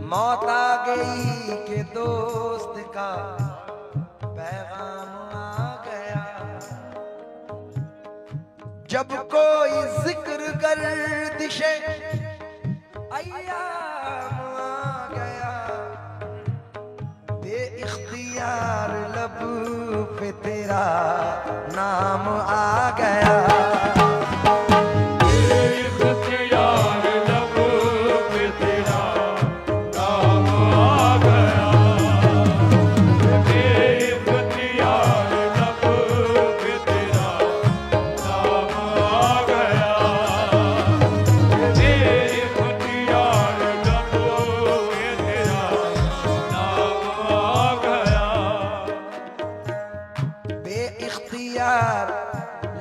मौत आ गई के दोस्त का पैगाम आ गया। जब कोई जिक्र गर्दिशे अय्याम आ गया, बेइख्तियार लब पे तेरा नाम आ गया।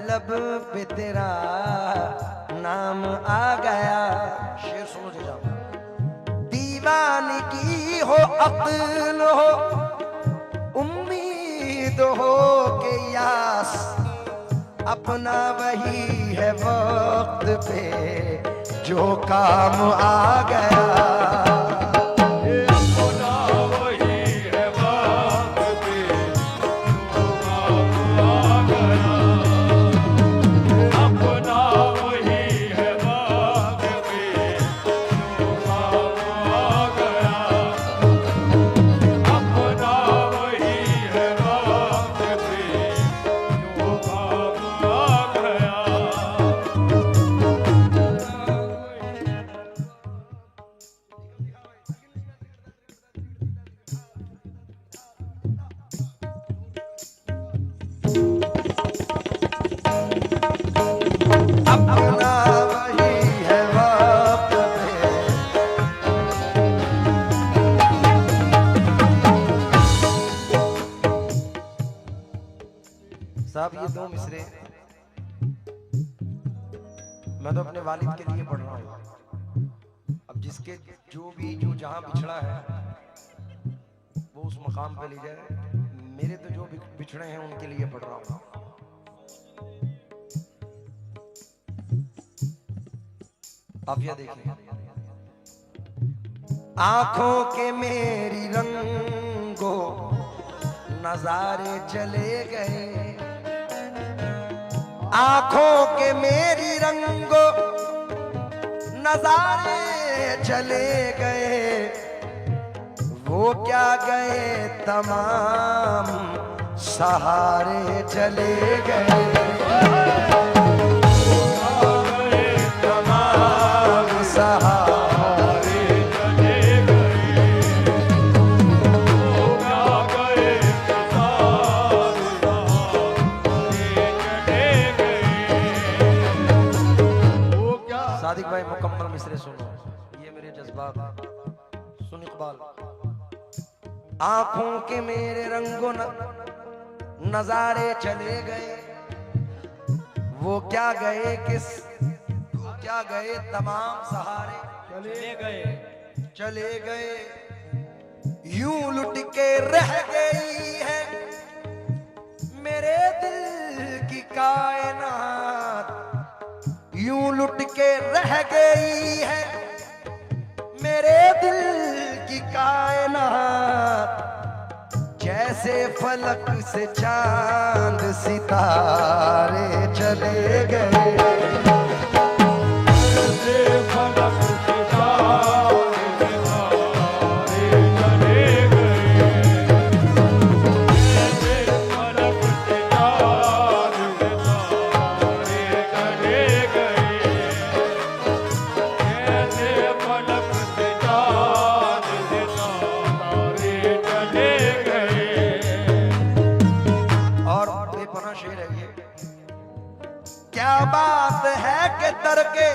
लब पे तेरा नाम आ गया। शेर सुनो जाओ। दीवानी की हो अक्ल हो उम्मीद हो के यास, अपना वही है वक्त पे जो काम आ गया। साहब ये दो मिसरे मैं तो अपने वालिद के लिए पढ़ रहा हूँ। अब जिसके जो जहां पिछड़ा है वो उस मकाम पे ले जाए। मेरे तो जो बिछड़े हैं उनके लिए पढ़ रहा हूं। आप यह देखिए, आंखों के मेरी रंगो नजारे चले गए, आंखों के मेरी रंगो नजारे चले गए, वो क्या गए तमाम सहारे चले गए, तमाम सहारे चले गए, वो क्या गए तमाम सहारे चले गए, वो क्या। सादिक भाई मुकम्मल मिसरे सुनो, ये मेरे जज्बात सुन इकबाल। आंखों के मेरे रंगों नजारे चले गए, वो क्या गए किस, वो क्या गए तमाम सहारे चले गए, चले गए, यूं लुट के रह गई है मेरे दिल की कायनात, यूं लुट के रह गई है मेरे दिल की कायनात, जैसे फलक से चांद सितारे चले गए, जैसे फलक से चांद सितारे चले गए, जैसे फलक से चांद सितारे चले गए, जैसे फलक से चांद सितारे चले गए। और बेपनाह शेर है ये, क्या बात है कि तरके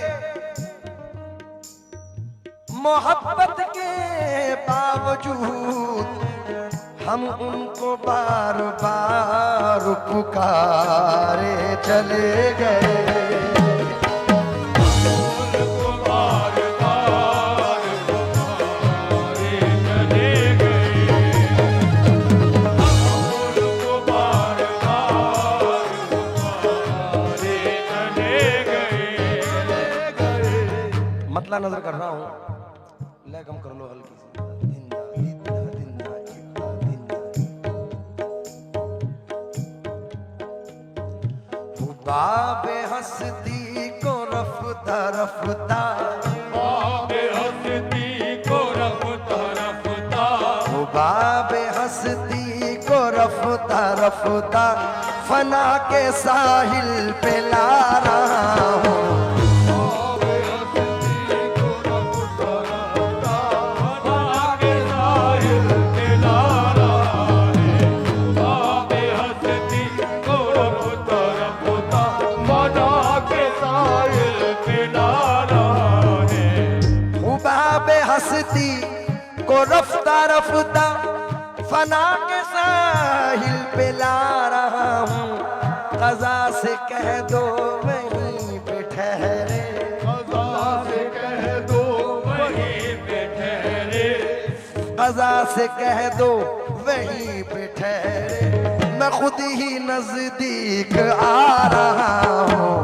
मोहब्बत के बावजूद हम उनको बार बार पुकारे चले गए, उनको बार बार पुकारे चले गए, उनको बार बार पुकारे चले गए। मतला नजर कर रहा हूं, ले कम कर लो हल्की सी, दिंदा दिंदा दिंदा दिंदा, बाबे हंसती को रफ्ता रफ्ता, बाबे हंसती को रफ्ता रफ्ता, बाबे हंसती को रफ्ता रफ्ता फना के साहिल पे ला रहा हूँ, हंसती को रफ्ता रफ्ता फना के साहिल पे ला रहा हूँ, क़ज़ा से कह दो वहीं पे ठहरे, क़ज़ा से कह दो वहीं पे ठहरे, क़ज़ा से कह दो वहीं पे ठहरे, मैं खुद ही नजदीक आ रहा हूँ,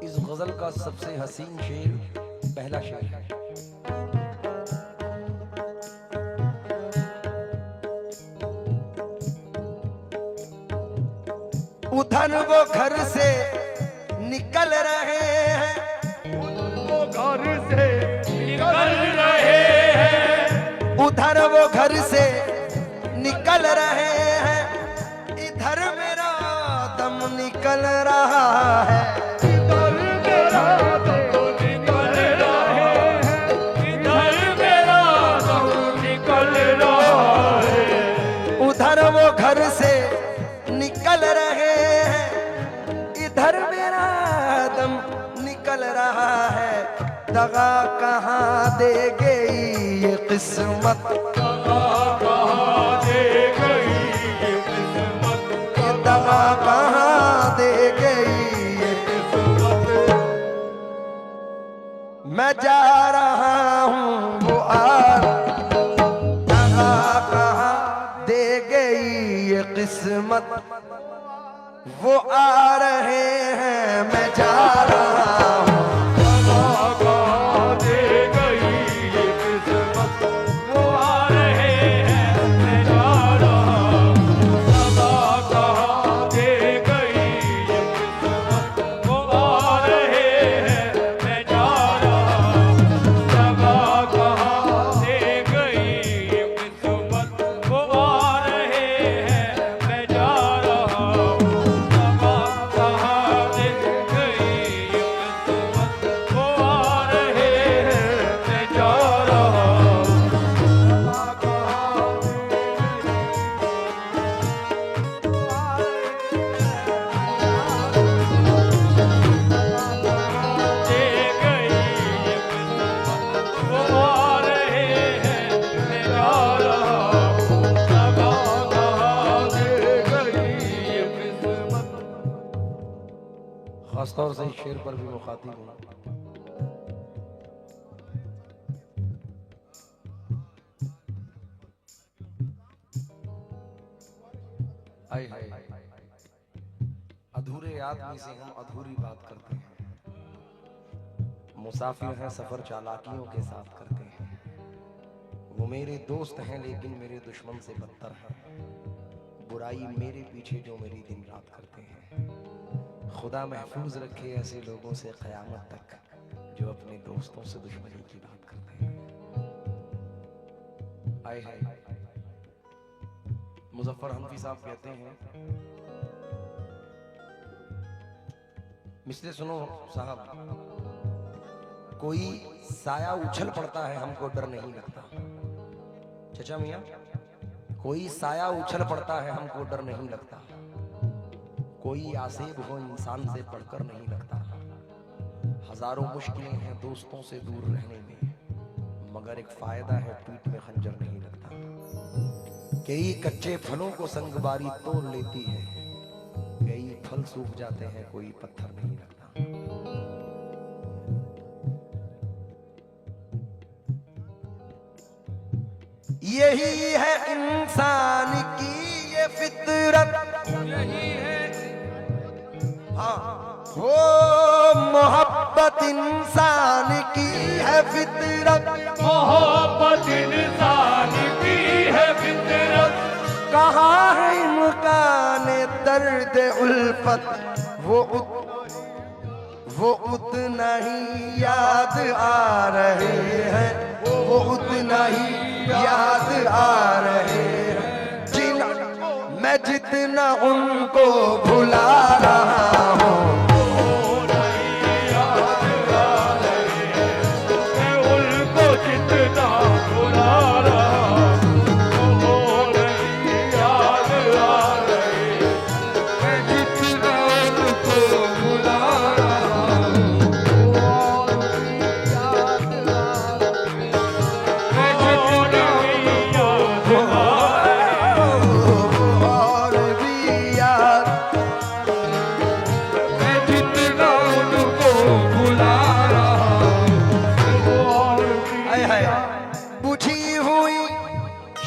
इस गजल का सबसे हसीन शेर पहला शेर है। उधर वो घर से निकल रहे हैं, वो घर से निकल रहे हैं, उधर वो घर से निकल रहे हैं, इधर मेरा दम निकल रहा है, इधर मेरा दम निकल रहा है, इधर मेरा दम निकल रहा है, उधर वो घर से निकल रहे हैं, दगा कहाँ दे गई ये किस्मत, दगा कहाँ दे गई ये किस्मत। मैं जा रहा हूँ वो दगा कहाँ दे गई ये किस्मत, वो आ रहे हैं मैं जा रहा हूँ। खासतौर से इस शेर पर भी मुखातिब हूँ। हाय हाय, अधूरे आदमी से हम अधूरी बात करते हैं, मुसाफिर हैं सफर चालाकियों के साथ करते हैं। वो मेरे दोस्त हैं लेकिन मेरे दुश्मन से बदतर हैं, बुराई मेरे पीछे जो मेरी दिन रात करते हैं। खुदा महफूज रखे ऐसे लोगों से क़यामत तक जो अपने दोस्तों से दुश्मनी की बात करते हैं। आए हैं मुजफ्फर हनफी साहब कहते हैं, मिस्टर सुनो साहब, कोई साया उछल पड़ता है हमको डर नहीं लगता। चचा मियां, कोई साया उछल पड़ता है हमको डर नहीं लगता, कोई आसेब हो इंसान से पढ़कर नहीं लगता। हजारों मुश्किलें हैं दोस्तों से दूर रहने में, मगर एक फायदा है पीठ में खंजर नहीं लगता। कई कच्चे फलों को संगबारी तोड़ लेती है, कई फल सूख जाते हैं कोई पत्थर नहीं लगता। यही है इंसान की ये फितरत, यही है वो मोहब्बत इंसान की है फितरत, मोहब्बत इंसान की है फितरत। कहाँ है इम्कान दर्द उल्फत, वो उतना ही याद आ रहे हैं, वो उतना ही याद आ रहे हैं। मैं जितना उनको भुला रहा हूँ, उनको जितना भुला रहा याद आ रही, मैं जितना उनको भुला रहा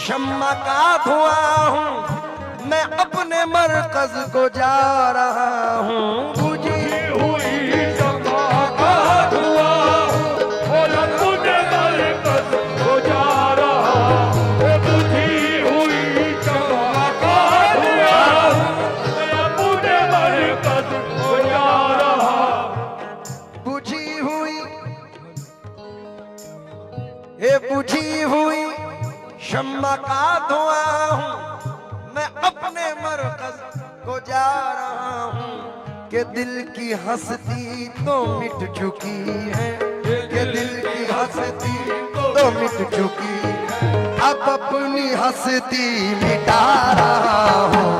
शम्मा का धुआं हूँ मैं, अपने मरकज को जा रहा हूँ। बुझी हुई शम्मा का धुआं हूँ, अपने मरकज को जा रहा हूँ। बुझी हुई शम्मा का धुआं हूँ, अपने मरकज को जा रहा हूँ। बुझी हुई ये बुझी हुई शम्मा का धुआं हूँ मैं, अपने मरकज को जा रहा हूँ। कि दिल की हंसती तो मिट चुकी है, कि दिल की हंसती तो मिट चुकी है, अब अपनी हंसती मिटा रहा हूँ।